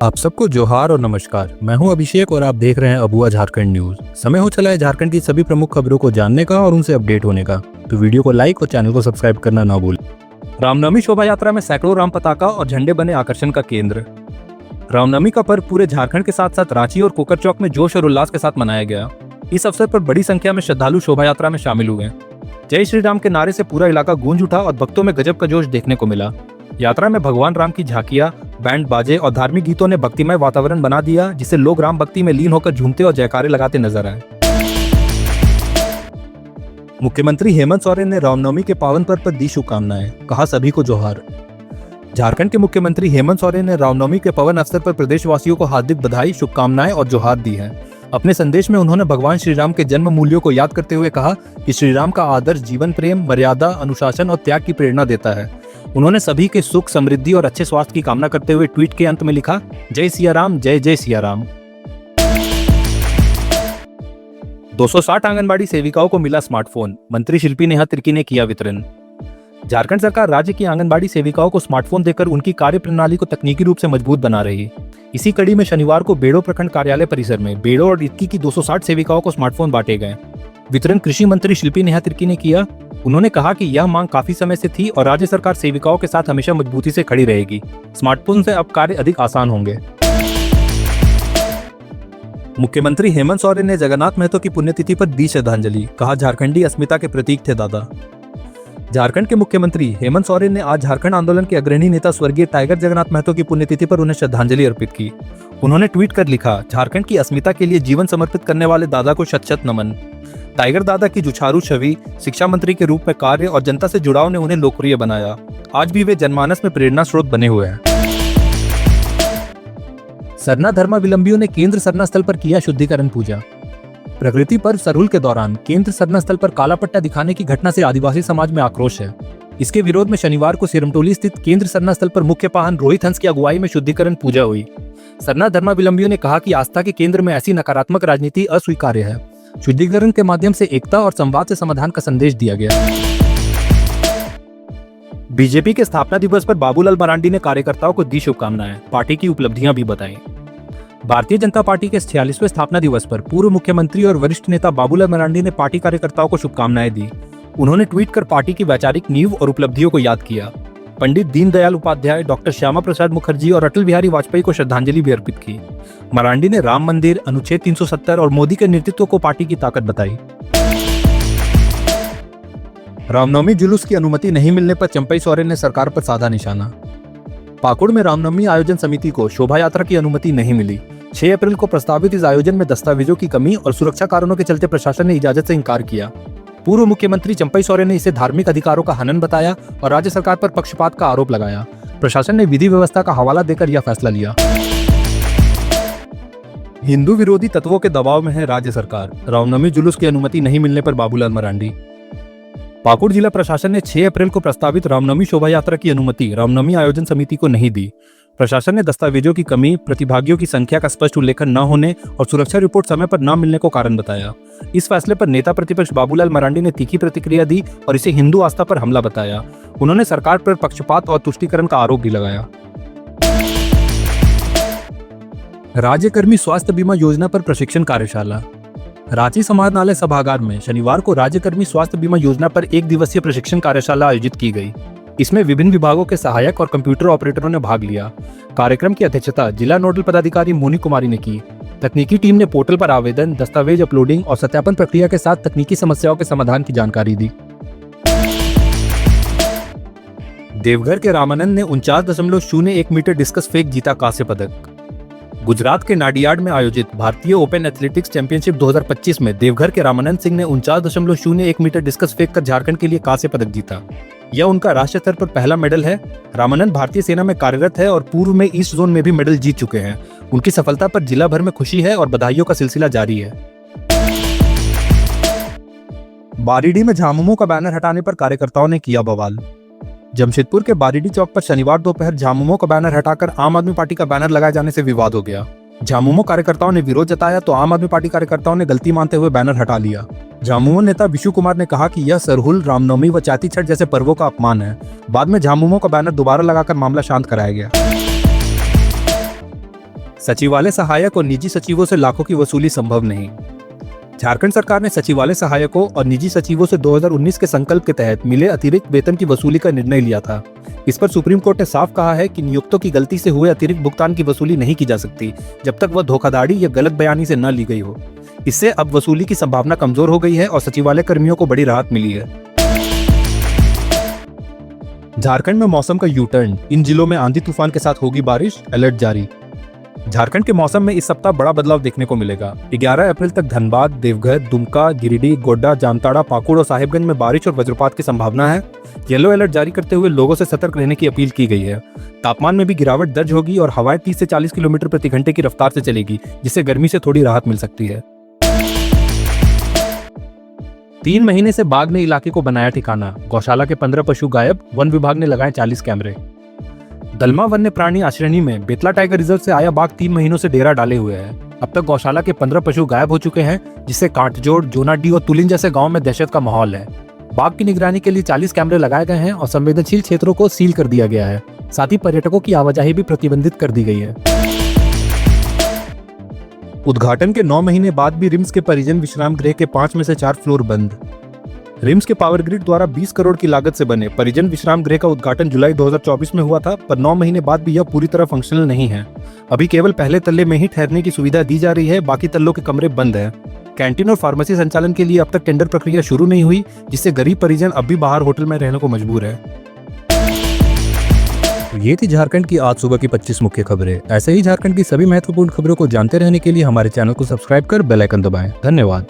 आप सबको जोहार और नमस्कार। मैं हूं अभिषेक और आप देख रहे हैं अबुआ झारखंड न्यूज। समय हो चला है झारखंड की सभी प्रमुख खबरों को जानने का और उनसे अपडेट होने का, तो वीडियो को लाइक और चैनल को सब्सक्राइब करना ना भूलें। रामनवमी शोभा यात्रा में सैकड़ों राम पताका और झंडे बने आकर्षण का केंद्र। रामनवमी का पर्व पूरे झारखंड के साथ साथ रांची और कोकर चौक में जोश और उल्लास के साथ मनाया गया। इस अवसर पर बड़ी संख्या में श्रद्धालु शोभा यात्रा में शामिल हुए। जय श्री राम के नारे से पूरा इलाका गूंज उठा और भक्तों में गजब का जोश देखने को मिला। यात्रा में भगवान राम की झांकियां, बैंड बाजे और धार्मिक गीतों ने भक्तिमय वातावरण बना दिया, जिससे लोग राम भक्ति में लीन होकर झूमते और जयकारे लगाते नजर आए। मुख्यमंत्री हेमंत सोरेन ने रामनवमी के पावन पर्व पर दी शुभकामनाएं, कहा सभी को जोहार। झारखंड के मुख्यमंत्री हेमंत सोरेन ने रामनवमी के पावन अवसर पर प्रदेशवासियों को हार्दिक बधाई, शुभकामनाएं और जोहार दी है। अपने संदेश में उन्होंने भगवान श्री राम के जन्म मूल्यों को याद करते हुए कहा कि श्री राम का आदर्श जीवन प्रेम, मर्यादा, अनुशासन और त्याग की प्रेरणा देता है। उन्होंने सभी के सुख, समृद्धि और अच्छे स्वास्थ्य की कामना करते हुए ट्वीट के अंत में लिखा, जय सिया राम, जय जय सिया राम। 260 आंगनबाड़ी सेविकाओं को मिला स्मार्टफोन, मंत्री शिल्पी नेहा तिर्की ने किया वितरण। झारखंड सरकार राज्य की आंगनबाड़ी सेविकाओं को स्मार्टफोन देकर उनकी कार्य प्रणाली को तकनीकी रूप से मजबूत बना रही। इसी कड़ी में शनिवार को बेड़ो प्रखंड कार्यालय परिसर में बेड़ो और इक्की की 260 सेविकाओं को स्मार्टफोन बांटे गए। वितरण कृषि मंत्री शिल्पी नेहा तिर्की ने किया। उन्होंने कहा कि यह मांग काफी समय से थी और राज्य सरकार सेविकाओं के साथ हमेशा मजबूती से खड़ी रहेगी। स्मार्टफोन से अब कार्य अधिक आसान होंगे। मुख्यमंत्री हेमंत सोरेन ने जगन्नाथ महतो की पुण्यतिथि पर दी श्रद्धांजलि, कहा झारखंडी अस्मिता के प्रतीक थे दादा। झारखंड के मुख्यमंत्री हेमंत सोरेन ने आज झारखंड आंदोलन के अग्रणी नेता स्वर्गीय टाइगर जगन्नाथ महतो की पुण्यतिथि पर उन्हें श्रद्धांजलि अर्पित की। उन्होंने ट्वीट कर लिखा, झारखंड की अस्मिता के लिए जीवन समर्पित करने वाले दादा को शत शत नमन। टाइगर दादा की जुझारू छवि, शिक्षा मंत्री के रूप में कार्य और जनता से जुड़ाव ने उन्हें लोकप्रिय बनाया। आज भी वे जनमानस में प्रेरणा स्रोत बने हुए हैं। सरना धर्मावलंबियों ने केंद्र सरना स्थल पर किया शुद्धिकरण पूजा। प्रकृति पर्व सरहुल के दौरान केंद्र सरना स्थल पर काला पट्टा दिखाने की घटना से आदिवासी समाज में आक्रोश है। इसके विरोध में शनिवार को सिरमटोली स्थित केंद्र सरना स्थल पर मुख्य पाहन रोहित हंस की अगुवाई में शुद्धिकरण पूजा हुई। सरना धर्मावलंबियों ने कहा कि आस्था के केंद्र में ऐसी नकारात्मक राजनीति अस्वीकार्य है। शुद्धिकरण के माध्यम से एकता और संवाद से समाधान का संदेश दिया गया। बीजेपी के स्थापना दिवस पर बाबूलाल मरांडी ने कार्यकर्ताओं को दी शुभकामनाएं, पार्टी की उपलब्धियां भी बताई। भारतीय जनता पार्टी के 46वें स्थापना दिवस पर पूर्व मुख्यमंत्री और वरिष्ठ नेता बाबूलाल मरांडी ने पार्टी कार्यकर्ताओं को शुभकामनाएं दी। उन्होंने ट्वीट कर पार्टी की वैचारिक नींव और उपलब्धियों को याद किया। पंडित दीनदयाल उपाध्याय, डॉक्टर श्यामा प्रसाद मुखर्जी और अटल बिहारी वाजपेयी को श्रद्धांजलि भी अर्पित की। मरांडी ने राम मंदिर, अनुच्छेद 370 और मोदी के नेतृत्व को पार्टी की ताकत बताई। रामनवमी जुलूस की अनुमति नहीं मिलने पर चंपई सोरेन ने सरकार पर साधा निशाना। पाकुड़ में रामनवमी आयोजन समिति को शोभा यात्रा की अनुमति नहीं मिली। 6 अप्रैल को प्रस्तावित इस आयोजन में दस्तावेजों की कमी और सुरक्षा कारणों के चलते प्रशासन ने इजाजत से इनकार किया। पूर्व मुख्यमंत्री चंपई सोरेन ने इसे धार्मिक अधिकारों का हनन बताया और राज्य सरकार पर पक्षपात का आरोप लगाया। प्रशासन ने विधि व्यवस्था का हवाला देकर यह फैसला लिया। हिंदू विरोधी तत्वों के दबाव में है राज्य सरकार, रामनवमी जुलूस की अनुमति नहीं मिलने पर बाबूलाल मरांडी। पाकुड़ जिला प्रशासन ने 6 अप्रैल को प्रस्तावित रामनवमी शोभा यात्रा की अनुमति रामनवमी आयोजन समिति को नहीं दी। प्रशासन ने दस्तावेजों की कमी, प्रतिभागियों की संख्या का स्पष्ट उल्लेखन न होने और सुरक्षा रिपोर्ट समय पर न मिलने को कारण बताया। इस फैसले पर नेता प्रतिपक्ष बाबूलाल मरांडी ने तीखी प्रतिक्रिया दी और इसे हिंदू आस्था पर हमला बताया। उन्होंने सरकार पर पक्षपात और तुष्टीकरण का आरोप भी लगाया। राज्यकर्मी स्वास्थ्य बीमा योजना पर प्रशिक्षण कार्यशाला। रांची समाहरणालय सभागार में शनिवार को राज्यकर्मी स्वास्थ्य बीमा योजना पर 1 दिवसीय प्रशिक्षण कार्यशाला आयोजित की गई। इसमें विभिन्न विभागों के सहायक और कंप्यूटर ऑपरेटरों ने भाग लिया। कार्यक्रम की अध्यक्षता जिला नोडल पदाधिकारी मोनी कुमारी ने की। तकनीकी टीम ने पोर्टल पर आवेदन, दस्तावेज अपलोडिंग और सत्यापन प्रक्रिया के साथ तकनीकी समस्याओं के समाधान की जानकारी दी। देवघर के रामानंद ने 49.01 मीटर डिस्कस फेंक जीता कांस्य पदक। गुजरात के नाडियाड में आयोजित भारतीय ओपन एथलेटिक्स चैंपियनशिप 2025 में देवघर के रामानंद सिंह ने 49.01 मीटर डिस्कस फेंक कर झारखंड के लिए कांस्य पदक जीता। यह उनका राष्ट्रीय स्तर पर पहला मेडल है। रामानंद भारतीय सेना में कार्यरत है और पूर्व में ईस्ट जोन में भी मेडल जीत चुके हैं। उनकी सफलता पर जिला भर में खुशी है और बधाइयों का सिलसिला जारी है। बारीडीह में झामुमो का बैनर हटाने पर कार्यकर्ताओं ने किया बवाल। जमशेदपुर के बारीडीह चौक पर शनिवार दोपहर झामुमो का बैनर हटाकर आम आदमी पार्टी का बैनर लगाए जाने से विवाद हो गया। झामुमो कार्यकर्ताओं ने विरोध जताया तो आम आदमी पार्टी कार्यकर्ताओं ने गलती मानते हुए बैनर हटा लिया। झामुमो नेता विशु कुमार ने कहा कि यह सरहुल, रामनवमी व चैती छठ जैसे पर्वों का अपमान है। बाद में झामुमो का बैनर दोबारा लगाकर मामला शांत कराया गया। सचिवालय सहायक और निजी सचिवों से लाखों की वसूली संभव नहीं। झारखंड सरकार ने सचिवालय सहायकों और निजी सचिवों से 2019 के संकल्प के तहत मिले अतिरिक्त वेतन की वसूली का निर्णय लिया था। इस पर सुप्रीम कोर्ट ने साफ कहा है कि नियोक्तों की गलती से हुए अतिरिक्त भुगतान की वसूली नहीं की जा सकती जब तक वह धोखाधड़ी या गलत बयानी से न ली गई हो। इससे अब वसूली की संभावना कमजोर हो गई है और सचिवालय कर्मियों को बड़ी राहत मिली है। झारखंड में मौसम का यू टर्न, इन जिलों में आंधी तूफान के साथ होगी बारिश, अलर्ट जारी। झारखंड के मौसम में इस सप्ताह बड़ा बदलाव देखने को मिलेगा। 11 अप्रैल तक धनबाद, देवघर, दुमका, गिरिडीह, गोड्डा, जामताड़ा, पाकुड़ और साहिबगंज में बारिश और वज्रपात की संभावना है। येलो अलर्ट जारी करते हुए लोगों से सतर्क रहने की अपील की गई है। तापमान में भी गिरावट दर्ज होगी और हवाएं 30 से 40 किलोमीटर प्रति घंटे की रफ्तार से चलेगी, जिससे गर्मी से थोड़ी राहत मिल सकती है। 3 महीने से बाघ ने इलाके को बनाया ठिकाना, गौशाला के 15 पशु गायब, वन विभाग ने लगाए 40 कैमरे। दलमा वन्य प्राणी आश्रयणी में बेतला टाइगर रिजर्व से आया बाघ 3 महीनों से डेरा डाले हुए है। अब तक गौशाला के 15 पशु गायब हो चुके हैं, जिससे कांटजोड़, जोनाडी और तुलिन जैसे गांव में दहशत का माहौल है। बाघ की निगरानी के लिए 40 कैमरे लगाए गए हैं और संवेदनशील क्षेत्रों को सील कर दिया गया है। साथ ही पर्यटकों की आवाजाही भी प्रतिबंधित कर दी गई है। उद्घाटन के 9 महीने बाद भी रिम्स के परिजन विश्राम गृह के 5 में से 4 फ्लोर बंद। रिम्स के पावर ग्रिड द्वारा 20 करोड़ की लागत से बने परिजन विश्राम गृह का उद्घाटन जुलाई 2024 में हुआ था, पर 9 महीने बाद भी यह पूरी तरह फंक्शनल नहीं है। अभी केवल पहले तल्ले में ही ठहरने की सुविधा दी जा रही है, बाकी तल्लों के कमरे बंद हैं। कैंटीन और फार्मेसी संचालन के लिए अब तक टेंडर प्रक्रिया शुरू नहीं हुई, जिससे गरीब परिजन अब भी बाहर होटल में रहने को मजबूर है। ये थी झारखंड की आज सुबह की 25 मुख्य खबरें। ऐसे ही झारखंड की सभी महत्वपूर्ण खबरों को जानते रहने के लिए हमारे चैनल को सब्सक्राइब कर बेल आइकन दबाएं। धन्यवाद।